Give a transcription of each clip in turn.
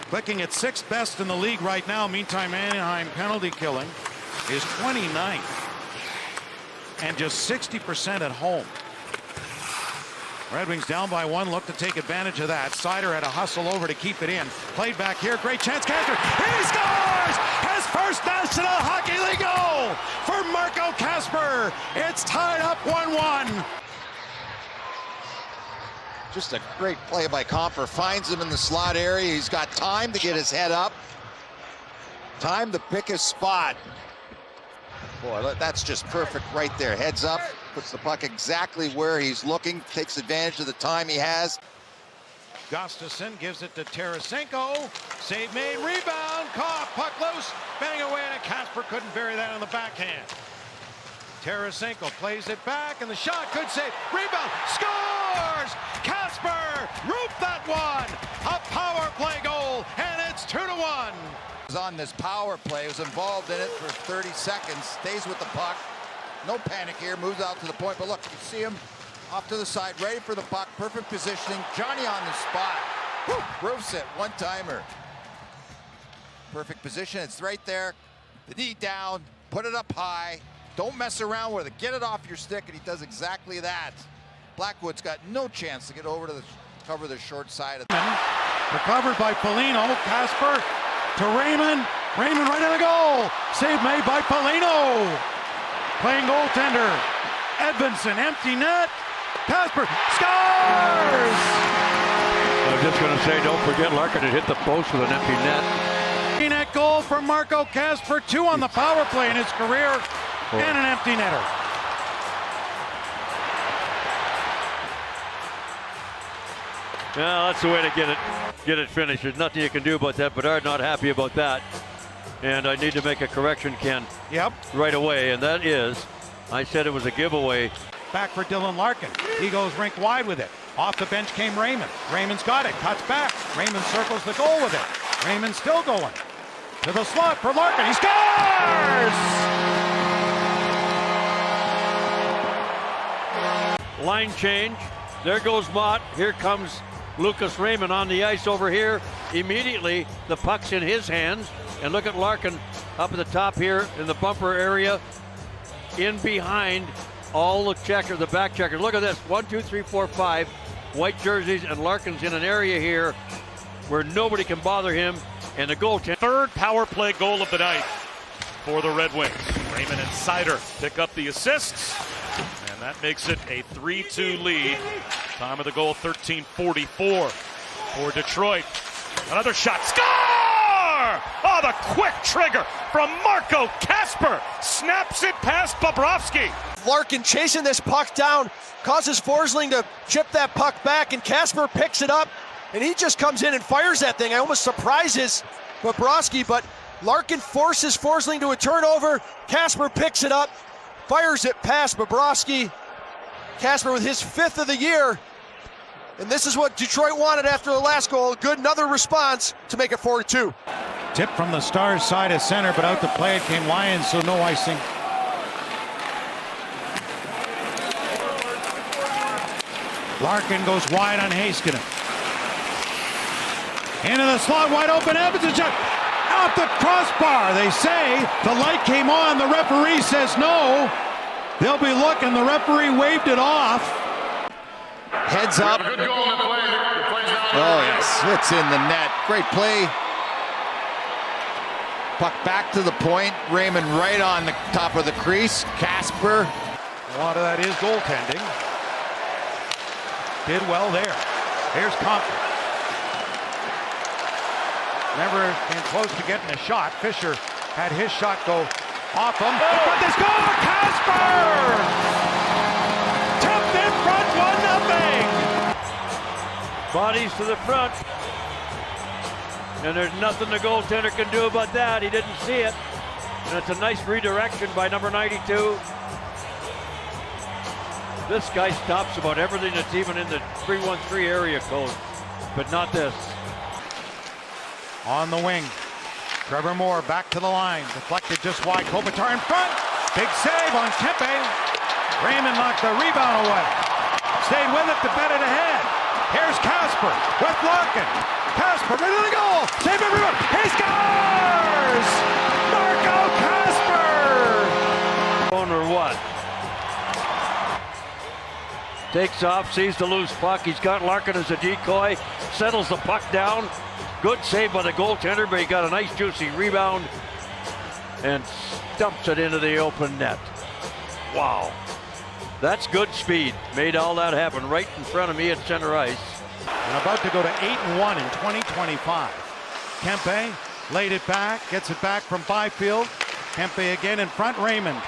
Clicking at 6th best in the league right now. Meantime, Anaheim penalty killing is 29th. And just 60% at home. Red Wings down by 1, look to take advantage of that. Seider had a hustle over to keep it in. Played back here, great chance, Kasper. He scores! His first National Hockey League goal for Marco Kasper. It's tied up 1-1. Just a great play by Kasper. Finds him in the slot area. He's got time to get his head up. Time to pick his spot. Boy, that's just perfect right there. Heads up, puts the puck exactly where he's looking, takes advantage of the time he has. Gustafsson gives it to Tarasenko. Save made, rebound, caught, puck loose, bang away, and Kasper couldn't bury that on the backhand. Tarasenko plays it back, and the shot could save. Rebound, scores! Kasper roofed that one. A power play goal, and it's 2-1. On this power play, was involved in it for 30 seconds, stays with the puck. No panic here, moves out to the point, but look, you see him off to the side, ready for the puck, perfect positioning. Johnny on the spot. Woo, roofs it, one-timer. Perfect position, it's right there. The knee down, put it up high. Don't mess around with it, get it off your stick, and he does exactly that. Blackwood's got no chance to get over to cover the short side. Recovered by Foligno, Kasper to Raymond. Raymond right on the goal. Save made by Foligno. Playing goaltender. Edvinsson, empty net. Kasper scores! I was just going to say, don't forget Larkin had hit the post with an empty net. Net goal for Marco Kasper. 2 on the power play in his career. And an empty netter. Yeah, that's the way to get it finished. There's nothing you can do about that. Bedard not happy about that. And I need to make a correction, Ken. Yep. Right away, and that is, I said it was a giveaway. Back for Dylan Larkin. He goes rink wide with it. Off the bench came Raymond. Raymond's got it. Cuts back. Raymond circles the goal with it. Raymond still going. To the slot for Larkin. He scores! Line change. There goes Mott. Here comes Lucas Raymond on the ice over here. Immediately, the puck's in his hands. And look at Larkin up at the top here in the bumper area. In behind all the checkers, the back checkers. Look at this. 1, 2, 3, 4, 5 white jerseys. And Larkin's in an area here where nobody can bother him. And the goaltender. Third power play goal of the night for the Red Wings. Raymond and Seider pick up the assists. And that makes it a 3-2 lead. Time of the goal, 13:44 for Detroit. Another shot. Score! Oh, the quick trigger from Marco Kasper. Snaps it past Bobrovsky. Larkin chasing this puck down, causes Forsling to chip that puck back, and Kasper picks it up, and he just comes in and fires that thing. I almost surprises Bobrovsky, but Larkin forces Forsling to a turnover. Kasper picks it up, fires it past Bobrovsky. Kasper with his 5th of the year. And this is what Detroit wanted after the last goal. Good, another response to make it 4-2. Tip from the Stars side of center, but out to play it came Lions, so no icing. Larkin goes wide on Heiskanen. Into the slot, wide open, Edvinsson shot. Off the crossbar, they say. The light came on, the referee says no. They'll be looking, the referee waved it off. Heads up. Oh yes, it's in the net. Great play. Puck back to the point. Raymond right on the top of the crease. Kasper. A lot of that is goaltending. Did well there. Here's Conklin. Never came close to getting a shot. Fisher had his shot go off him. But they score! Kasper! Tipped in front, 1-0. Bodies to the front. And there's nothing the goaltender can do about that. He didn't see it. And it's a nice redirection by number 92. This guy stops about everything that's even in the 3-1-3 area code, but not this. On the wing, Trevor Moore back to the line, deflected just wide. Kopitar in front, big save on Kempe. Raymond knocked the rebound away. Stayed with it to bet it ahead. Here's Kasper with Larkin. Kasper ready to go. Save it. Takes off, sees the loose puck. He's got Larkin as a decoy, settles the puck down. Good save by the goaltender, but he got a nice juicy rebound and dumps it into the open net. Wow. That's good speed. Made all that happen right in front of me at center ice. And about to go to 8-1 in 2025. Kempe laid it back, gets it back from Byfield. Kempe again in front, Raymond.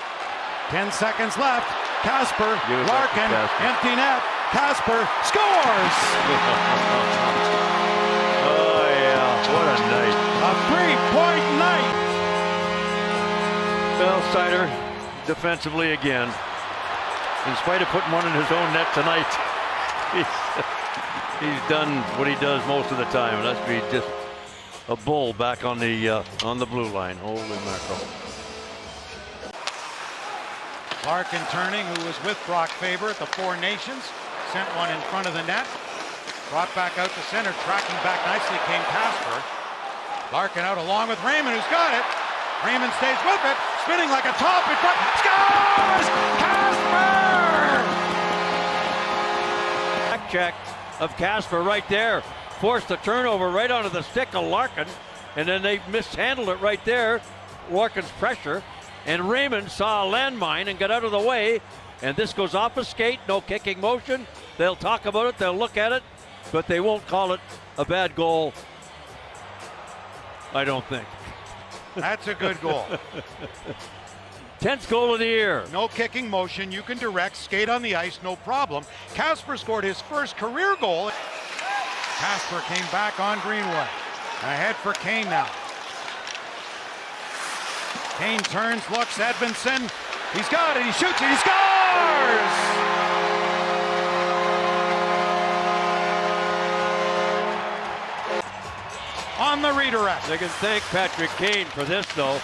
10 seconds left. Casper, Larkin, empty net. Casper scores! Oh yeah, what a night. A 3-point night. Well, Seider defensively again. In spite of putting one in his own net tonight, he's done what he does most of the time, and that's be just a bull back on the blue line. Holy mackerel. Larkin turning, who was with Brock Faber at the Four Nations, sent one in front of the net. Brought back out to center, tracking back nicely came Kasper. Larkin out along with Raymond, who's got it. Raymond stays with it, spinning like a top in front. Scores! Kasper! Back check of Casper right there. Forced the turnover right onto the stick of Larkin, and then they mishandled it right there. Larkin's pressure, and Raymond saw a landmine and got out of the way, and this goes off a skate, no kicking motion. They'll talk about it, they'll look at it, but they won't call it a bad goal, I don't think. That's a good goal. 10th goal of the year. No kicking motion, you can direct, skate on the ice, no problem. Kasper scored his first career goal. Kasper came back on Greenway. Ahead for Kane now. Kane turns, looks, Edmondson. He's got it, he shoots it, he scores! On the redirect. They can thank Patrick Kane for this, though.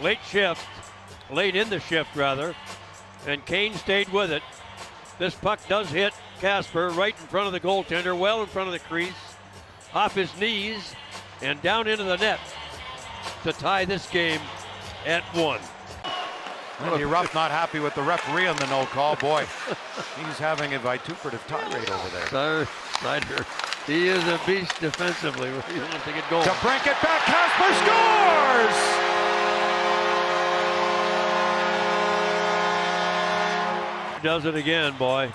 Late in the shift rather, and Kane stayed with it. This puck does hit Casper right in front of the goaltender, well in front of the crease, off his knees, and down into the net to tie this game at 1. Andy Ruff not happy with the referee on the no call. Boy, he's having a vituperative tirade over there. Seider, he is a beast defensively. He wants to get going. To break it back, Casper scores! Does it again, boy.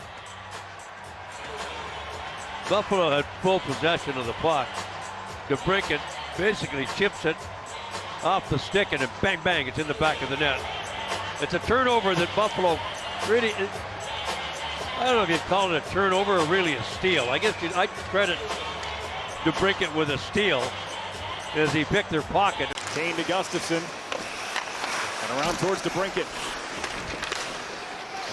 Buffalo had full possession of the puck. DeBrincat basically chips it off the stick, and then bang, bang, it's in the back of the net. It's a turnover that Buffalo really, I don't know if you'd call it a turnover or really a steal. I guess I'd credit DeBrincat with a steal as he picked their pocket. Kane to Gustafson, and around towards DeBrincat.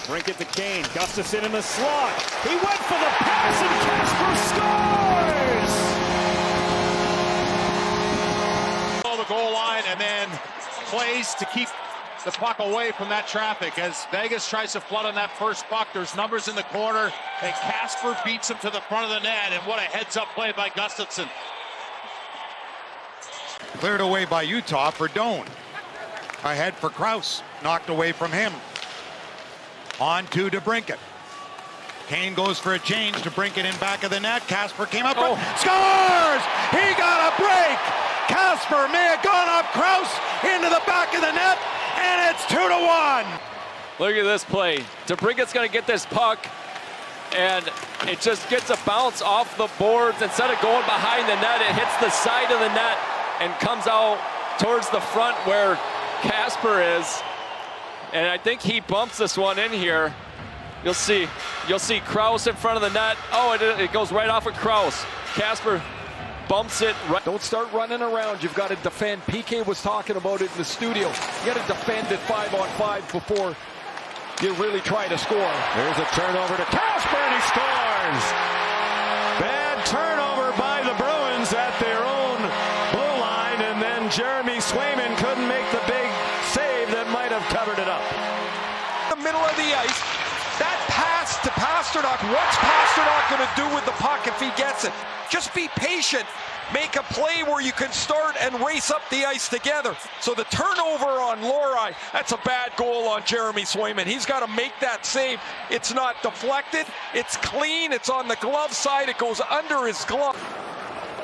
DeBrincat to Kane, Gustafson in the slot. He went for the pass, and Casper scores! The goal line, and then plays to keep the puck away from that traffic as Vegas tries to flood on that first puck. There's numbers in the corner, and Casper beats him to the front of the net, and what a heads-up play by Gustafson. Cleared away by Utah for Doan. Ahead for Krause, knocked away from him. On to DeBrincat. Kane goes for a change. DeBrincat in back of the net. Casper came up, scores! He got a break! Casper may have gone up Krause into the back of the net, and it's 2-1. Look at this play. DeBrincat's going to get this puck, and it just gets a bounce off the boards. Instead of going behind the net, it hits the side of the net and comes out towards the front where Casper is. And I think he bumps this one in here. You'll see Krause in front of the net. Oh, it goes right off of Krause. Casper bumps it right. Don't start running around. You've got to defend. PK was talking about it in the studio. You got to defend it 5-on-5 before you really try to score. There's a turnover to Casper, and he scores! Bad turnover by the Bruins at their own blue line, and then Jeremy Swayman couldn't make the big save that might have covered it up. The middle of the ice. That pass to Pasternak. What's Pasternak going to do with the puck if he gets it? Just be patient. Make a play where you can start and race up the ice together. So the turnover on Lori, that's a bad goal on Jeremy Swayman. He's got to make that save. It's not deflected. It's clean. It's on the glove side. It goes under his glove.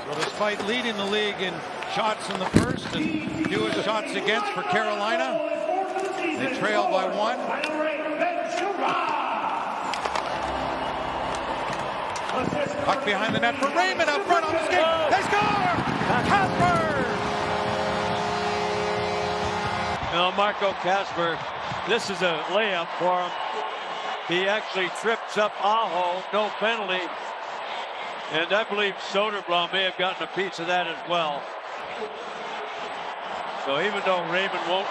So despite leading the league in shots in the first and fewest shots against for Carolina, they trail by 1. Puck behind the net for Raymond up front on the skate. They score! Casper! Now Marco Casper, this is a layup for him. He actually trips up Aho, no penalty. And I believe Soderblom may have gotten a piece of that as well. So even though Raymond won't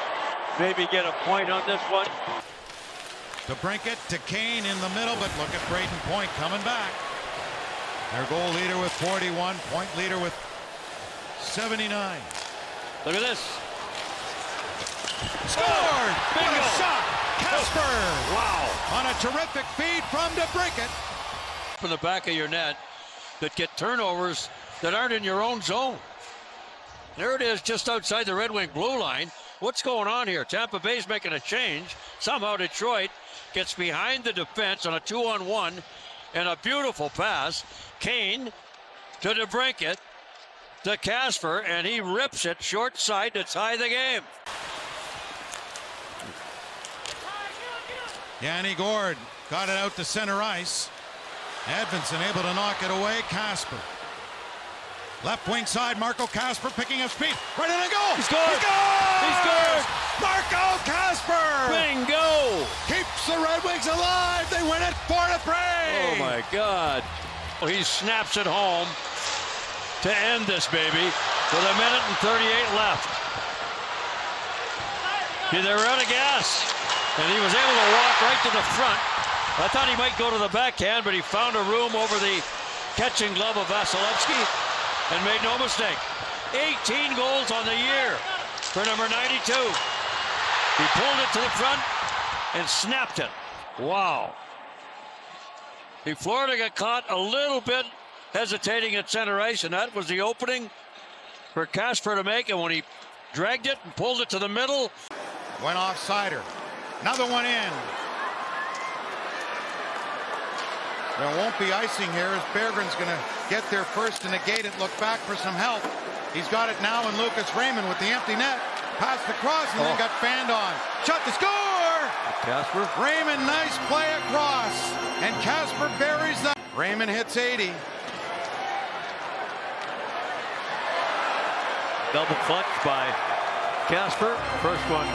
maybe get a point on this one. To Brinkett, to Kane in the middle, but look at Braden Point coming back. Their goal leader with 41, point leader with 79. Look at this. Scored! What a shot! Kasper! Wow. On a terrific feed from DeBrincat. From the back of your net that get turnovers that aren't in your own zone. There it is, just outside the Red Wing blue line. What's going on here? Tampa Bay's making a change. Somehow Detroit gets behind the defense on a 2-on-1 and a beautiful pass. Kane to DeBrincat to Casper, and he rips it short side to tie the game. Yanni Gord got it out to center ice. Edvinsson able to knock it away. Casper. Left wing side, Marco Casper picking up speed. Right in and goal! He scored! He scored! Marco Casper! Bingo! Keeps the Red Wings alive. They win it 4-3. Oh my God. He snaps it home to end this baby with 1:38 left. They were out of gas, and he was able to walk right to the front. I thought he might go to the backhand, but he found a room over the catching glove of Vasilevsky and made no mistake. 18 goals on the year for number 92. He pulled it to the front and snapped it. Wow. The Florida got caught a little bit hesitating at center ice, and that was the opening for Casper to make. And when he dragged it and pulled it to the middle. Went off-sider. Another one in. There won't be icing here as Berggren's going to get there first to negate it, look back for some help. He's got it now in Lucas Raymond with the empty net. Passed across and then got fanned on. Shot to score! Casper. Raymond, nice play across. And Casper buries that. Raymond hits 80. Double clutch by Casper. First one